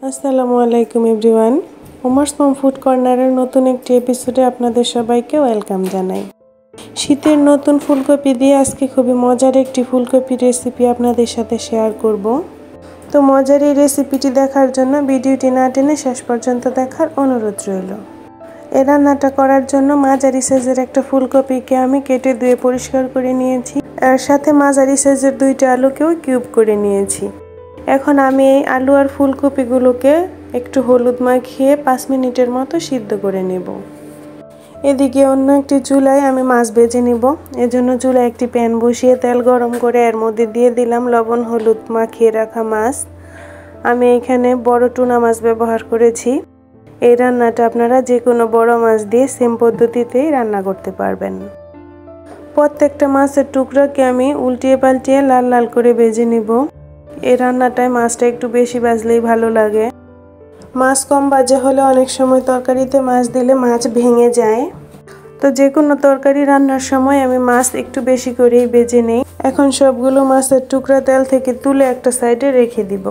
আসসালামু আলাইকুম এভরিওয়ান। উমার্স মম ফুড কর্নারের নতুন একটি এপিসোডে আপনাদের সবাইকে ওয়েলকাম জানাই। শীতের নতুন ফুলকপি দিয়ে আজকে খুবই মজার একটি ফুলকপি রেসিপি আপনাদের সাথে শেয়ার করব। তো মজার এই রেসিপিটি দেখার জন্য ভিডিওটি না টেনে শেষ পর্যন্ত দেখার অনুরোধ রইল। এই রান্নাটা করার জন্য মাঝারি সাইজের একটা ফুলকপিকে আমি কেটে ধুয়ে পরিষ্কার করে নিয়েছি। এর সাথে মাঝারি সাইজের 2টা আলুকেও কিউব করে নিয়েছি। এখন আমি এই আলু আর ফুলকপিগুলোকে একটু হলুদ মাখিয়ে 5 মিনিটের মতো সিদ্ধ করে নেব। এদিকে অন্য একটি চুলায় আমি মাছ ভেজে নিব। এজন্য চুলায় একটি প্যান বসিয়ে তেল গরম করে এর মধ্যে দিয়ে দিলাম লবণ হলুদ মাখিয়ে রাখা মাছ। আমি এখানে বড় টুনা মাছ ব্যবহার করেছি। এই রান্নাটা আপনারা যে কোনো বড় মাছ দিয়ে সেম পদ্ধতিতেই রান্না করতে পারবেন। প্রত্যেকটা মাছের টুকরাকে আমি উল্টিয়ে পাল্টিয়ে লাল লাল করে ভেজে নিব। এই রান্নাটায় মাছটা একটু বেশি ভাজলেই ভালো লাগে। মাছ কম ভাজা হলে অনেক সময় তরকারিতে মাছ দিলে মাছ ভেঙে যায়। তো যে কোনো তরকারি রান্নার সময় আমি মাছ একটু বেশি করেই ভেজে নেই। এখন সবগুলো মাছের টুকরা তেল থেকে তুলে একটা সাইডে রেখে দিব।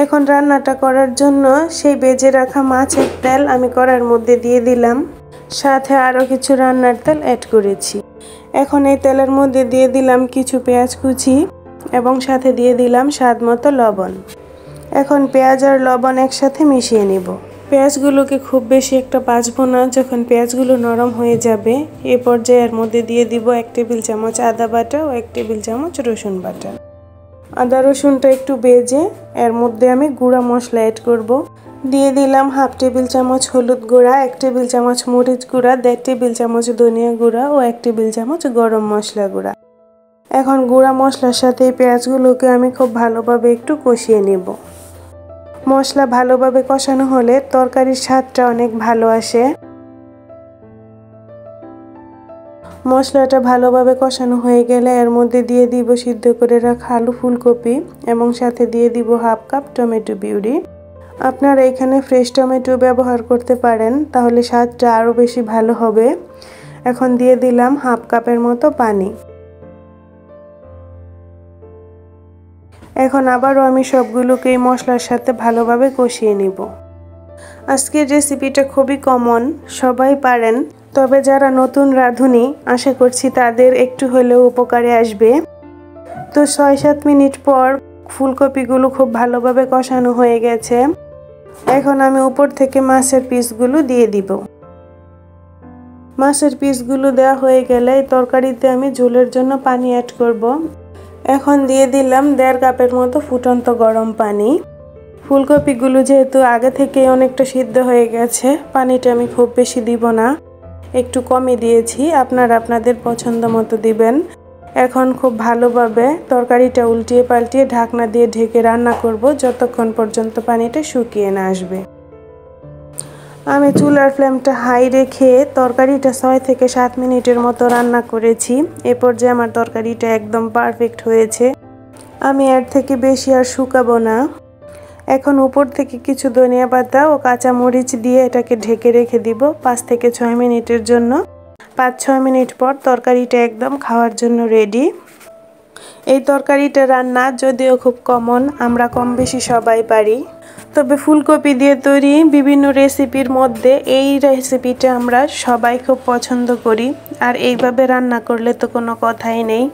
এখন রান্নাটা করার জন্য সেই ভেজে রাখা মাছের তেল আমি কড়াইয়ের মধ্যে দিয়ে দিলাম। সাথে আরও কিছু রান্নার তেল অ্যাড করেছি। এখন এই তেলের মধ্যে দিয়ে দিলাম কিছু পেঁয়াজ কুচি এবং সাথে দিয়ে দিলাম স্বাদ মতো লবণ। এখন পেঁয়াজ আর লবণ একসাথে মিশিয়ে নিব। পেঁয়াজগুলোকে খুব বেশি একটা ভাজবো না। যখন পেঁয়াজগুলো নরম হয়ে যাবে এই পর্যায়ে এর মধ্যে দিয়ে দিব 1 টেবিল চামচ আদা বাটা ও 1 টেবিল চামচ রসুন বাটা। আদা রসুনটা একটু ভেজে এর মধ্যে আমি গুঁড়া মশলা অ্যাড করব। দিয়ে দিলাম 1/2 টেবিল চামচ হলুদ গুঁড়া, 1 টেবিল চামচ মরিচ গুঁড়া, 1.5 টেবিল চামচ ধনিয়া গুঁড়া ও 1 টেবিল চামচ গরম মশলা গুঁড়া। এখন গুঁড়া মশলার সাথে এই পেঁয়াজগুলোকে আমি খুব ভালোভাবে একটু কষিয়ে নেব। মশলা ভালোভাবে কষানো হলে তরকারির স্বাদটা অনেক ভালো আসে। মশলাটা ভালোভাবে কষানো হয়ে গেলে এর মধ্যে দিয়ে দিব সিদ্ধ করে রাখা আলু ফুলকপি এবং সাথে দিয়ে দিব 1/2 কাপ টমেটো পিউরি। আপনারা এখানে ফ্রেশ টমেটো ব্যবহার করতে পারেন, তাহলে স্বাদটা আরও বেশি ভালো হবে। এখন দিয়ে দিলাম 1/2 কাপের মতো পানি। এখন আবারও আমি সবগুলোকে এই মশলার সাথে ভালোভাবে কষিয়ে নিব। আজকের রেসিপিটা খুবই কমন, সবাই পারেন। তবে যারা নতুন রাঁধুনি আশা করছি তাদের একটু হলেও উপকারে আসবে। তো 6-7 মিনিট পর ফুলকপিগুলো খুব ভালোভাবে কষানো হয়ে গেছে। এখন আমি উপর থেকে মাছের পিসগুলো দিয়ে দিব। মাছের পিসগুলো দেওয়া হয়ে গেলে তরকারিতে আমি ঝোলের জন্য পানি অ্যাড করব। এখন দিয়ে দিলাম 1.5 কাপের মতো ফুটন্ত গরম পানি। ফুলকপিগুলো যেহেতু আগে থেকে অনেকটা সিদ্ধ হয়ে গেছে, পানিটা আমি খুব বেশি দিব না, একটু কমই দিয়েছি। আপনারা আপনাদের পছন্দ মতো দিবেন। এখন খুব ভালোভাবে তরকারিটা উল্টিয়ে পাল্টিয়ে ঢাকনা দিয়ে ঢেকে রান্না করব যতক্ষণ পর্যন্ত পানিটা শুকিয়ে না আসবে। আমি চুলার ফ্লেমটা হাই রেখে তরকারিটা 6 থেকে 7 মিনিটের মতো রান্না করেছি। এ পর্যায়ে আমার তরকারিটা একদম পারফেক্ট হয়েছে। আমি এর থেকে বেশি আর শুকাবো না। এখন উপর থেকে কিছু ধনিয়া পাতা ও কাঁচা মরিচ দিয়ে এটাকে ঢেকে রেখে দিব 5 থেকে 6 মিনিটের জন্য। 5-6 মিনিট পর তরকারিটা একদম খাওয়ার জন্য রেডি। এই তরকারিটা রান্না যদিও খুব কমন, আমরা কম বেশি সবাই পারি। তবে ফুলকপি দিয়ে তৈরি বিভিন্ন রেসিপির মধ্যে এই রেসিপিটা আমরা সবাই খুব পছন্দ করি। আর এইভাবে রান্না করলে তো কোনো কথাই নেই।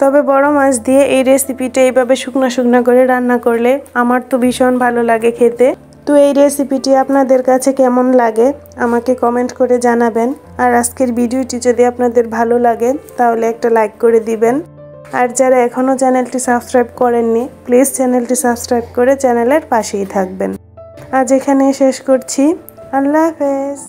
তবে বড় মাছ দিয়ে এই রেসিপিটা এইভাবে শুকনো শুকনো করে রান্না করলে আমার তো ভীষণ ভালো লাগে খেতে। তো এই রেসিপিটি আপনাদের কাছে কেমন লাগে আমাকে কমেন্ট করে জানাবেন। আর আজকের ভিডিওটি যদি আপনাদের ভালো লাগে তাহলে একটা লাইক করে দিবেন। আর যারা এখনও চ্যানেলটি সাবস্ক্রাইব করেননি প্লিজ চ্যানেলটি সাবস্ক্রাইব করে চ্যানেলের পাশেই থাকবেন। আজ এখানেই শেষ করছি। আল্লাহ হাফেজ।